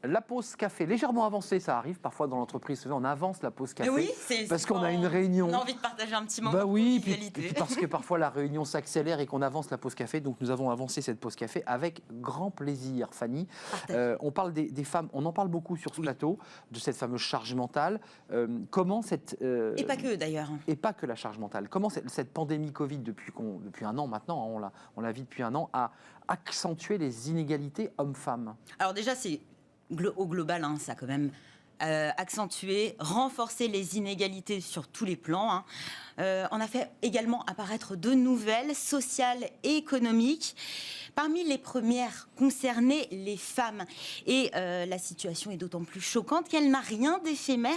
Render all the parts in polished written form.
La pause café, légèrement avancée, ça arrive parfois dans l'entreprise. Vous savez, on avance la pause café Oui, parce qu'on a une réunion. On a envie de partager un petit moment Bah de oui, convivialité. puis parce que parfois la réunion s'accélère et qu'on avance la pause café. Donc nous avons avancé cette pause café avec grand plaisir, Fanny. On parle des femmes, on en parle beaucoup sur ce plateau, de cette fameuse charge mentale. Comment cette... Et pas que d'ailleurs. Et pas que la charge mentale. Comment cette pandémie Covid, depuis un an maintenant, on la vit depuis un an, a accentué les inégalités hommes-femmes? Alors déjà, c'est au global, ça a quand même accentué, renforcé les inégalités sur tous les plans. On a fait également apparaître de nouvelles sociales et économiques. Parmi les premières concernées, les femmes. Et la situation est d'autant plus choquante qu'elle n'a rien d'éphémère,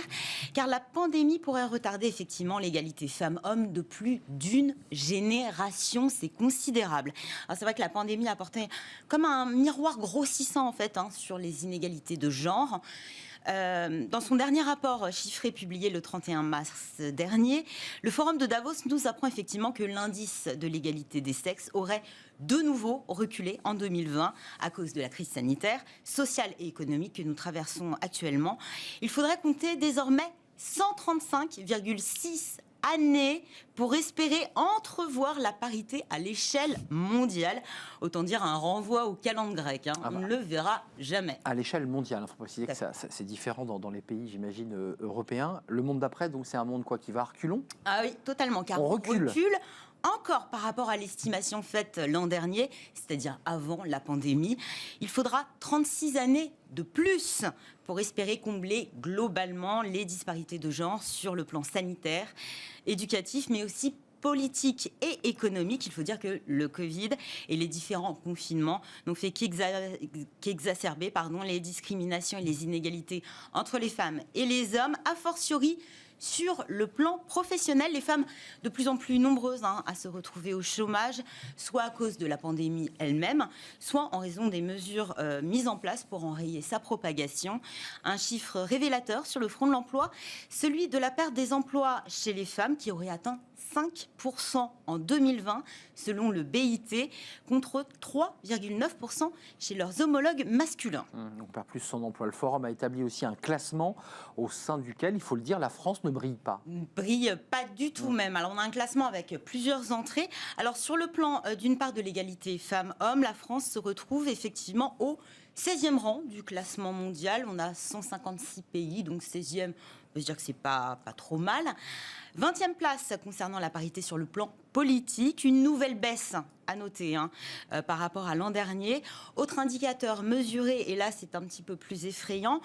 car la pandémie pourrait retarder effectivement l'égalité femmes-hommes de plus d'une génération. C'est considérable. Alors c'est vrai que la pandémie a apporté comme un miroir grossissant en fait sur les inégalités de genre. Dans son dernier rapport chiffré publié le 31 mars dernier, le Forum de Davos nous apprend effectivement que l'indice de l'égalité des sexes aurait de nouveau reculé en 2020 à cause de la crise sanitaire, sociale et économique que nous traversons actuellement. Il faudrait compter désormais 135,6 années pour espérer entrevoir la parité à l'échelle mondiale. Autant dire un renvoi au calendrier grec. On ne le verra jamais. À l'échelle mondiale, il faut préciser que c'est différent dans les pays, j'imagine, européens. Le monde d'après, donc c'est un monde qui va à reculons? Ah oui, totalement, car on recule encore par rapport à l'estimation faite l'an dernier, c'est-à-dire avant la pandémie. Il faudra 36 années de plus pour espérer combler globalement les disparités de genre sur le plan sanitaire, éducatif, mais aussi politique et économique. Il faut dire que le Covid et les différents confinements n'ont fait qu'exacerber les discriminations et les inégalités entre les femmes et les hommes, a fortiori sur le plan professionnel, les femmes de plus en plus nombreuses à se retrouver au chômage, soit à cause de la pandémie elle-même, soit en raison des mesures mises en place pour enrayer sa propagation. Un chiffre révélateur sur le front de l'emploi, celui de la perte des emplois chez les femmes qui aurait atteint 5% en 2020 selon le BIT, contre 3,9% chez leurs homologues masculins. On perd plus son emploi. Le Forum a établi aussi un classement au sein duquel, il faut le dire, la France ne brille pas. Brille pas du tout même. Alors on a un classement avec plusieurs entrées. Alors sur le plan d'une part de l'égalité femmes-hommes, la France se retrouve effectivement au 16e rang du classement mondial. On a 156 pays, donc 16e, on peut se dire que c'est pas trop mal. 20e place concernant la parité sur le plan politique, une nouvelle baisse à noter par rapport à l'an dernier. Autre indicateur mesuré, et là c'est un petit peu plus effrayant,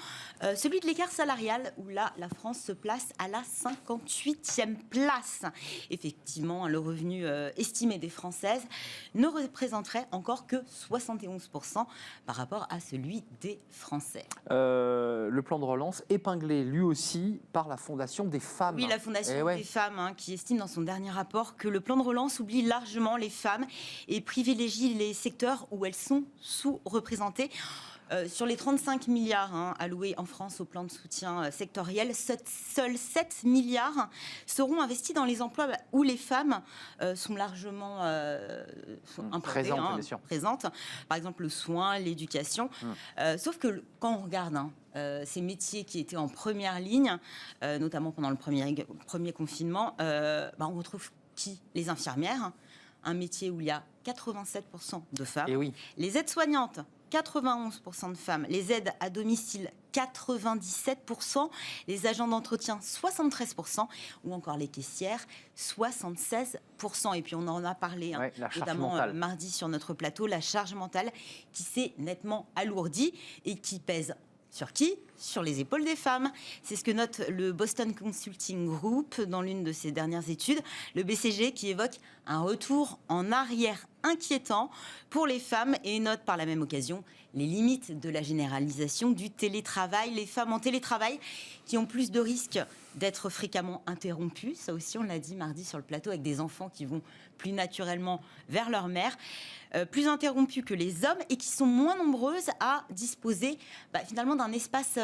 celui de l'écart salarial, où là la France se place à la 58e place. Effectivement, le revenu estimé des Françaises ne représenterait encore que 71% par rapport à celui des Français. Le plan de relance épinglé lui aussi par la Fondation des femmes. Oui, la Fondation des femmes qui estime dans son dernier rapport que le plan de relance oublie largement les femmes et privilégie les secteurs où elles sont sous-représentées. Sur les 35 milliards alloués en France au plan de soutien sectoriel, seuls 7 milliards seront investis dans les emplois où les femmes sont largement présentes. Par exemple, le soin, l'éducation. Sauf que quand on regarde ces métiers qui étaient en première ligne, notamment pendant le premier confinement, on retrouve qui? Les infirmières, un métier où il y a 87% de femmes. Et oui. Les aides-soignantes, 91% de femmes. Les aides à domicile, 97%. Les agents d'entretien, 73%. Ou encore les caissières, 76%. Et puis on en a parlé, notamment mardi sur notre plateau, la charge mentale qui s'est nettement alourdie et qui pèse sur qui? Sur les épaules des femmes. C'est ce que note le Boston Consulting Group dans l'une de ses dernières études. Le BCG qui évoque un retour en arrière inquiétant pour les femmes et note par la même occasion les limites de la généralisation du télétravail. Les femmes en télétravail qui ont plus de risques d'être fréquemment interrompues. Ça aussi, on l'a dit mardi sur le plateau, avec des enfants qui vont plus naturellement vers leur mère. Plus interrompues que les hommes et qui sont moins nombreuses à disposer finalement d'un espace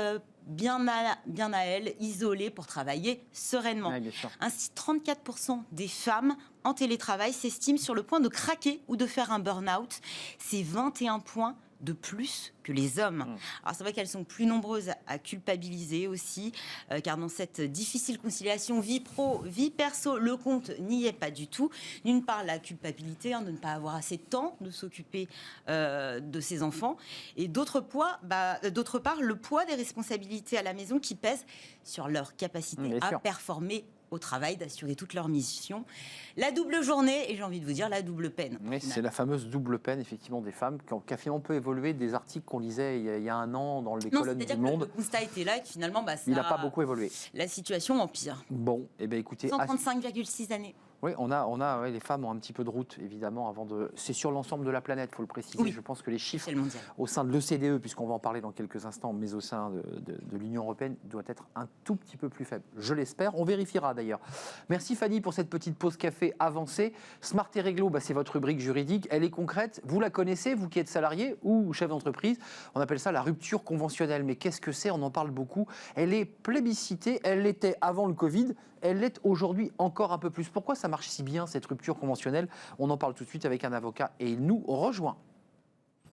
bien à elles, isolé pour travailler sereinement. Oui, ainsi, 34% des femmes en télétravail s'estiment sur le point de craquer ou de faire un burn-out. C'est 21 points de plus que les hommes. Alors c'est vrai qu'elles sont plus nombreuses à culpabiliser aussi, car dans cette difficile conciliation vie pro, vie perso, le compte n'y est pas du tout. D'une part, la culpabilité de ne pas avoir assez de temps de s'occuper de ses enfants, et d'autre part, le poids des responsabilités à la maison qui pèsent sur leur capacité à performer au travail, d'assurer toutes leurs missions. La double journée, et j'ai envie de vous dire la double peine. Oui, c'est la fameuse double peine, effectivement, des femmes, qui a finalement peu évolué des articles qu'on lisait il y a un an dans les colonnes du Monde. Le constat était là et que finalement, il n'a pas beaucoup évolué. La situation empire. Bon, eh bien écoutez... 135,6 années. Oui, les femmes ont un petit peu de route, évidemment, avant de... C'est sur l'ensemble de la planète, il faut le préciser. Oui. Je pense que les chiffres au sein de l'OCDE, puisqu'on va en parler dans quelques instants, mais au sein de l'Union européenne, doivent être un tout petit peu plus faibles. Je l'espère. On vérifiera d'ailleurs. Merci Fanny pour cette petite pause café avancée. Smart et Réglo, c'est votre rubrique juridique. Elle est concrète. Vous la connaissez, vous qui êtes salarié ou chef d'entreprise. On appelle ça la rupture conventionnelle. Mais qu'est-ce que c'est ? On en parle beaucoup. Elle est plébiscitée. Elle l'était avant le Covid. Elle l'est aujourd'hui encore un peu plus. Pourquoi ça marche si bien, cette rupture conventionnelle ? On en parle tout de suite avec un avocat et il nous rejoint.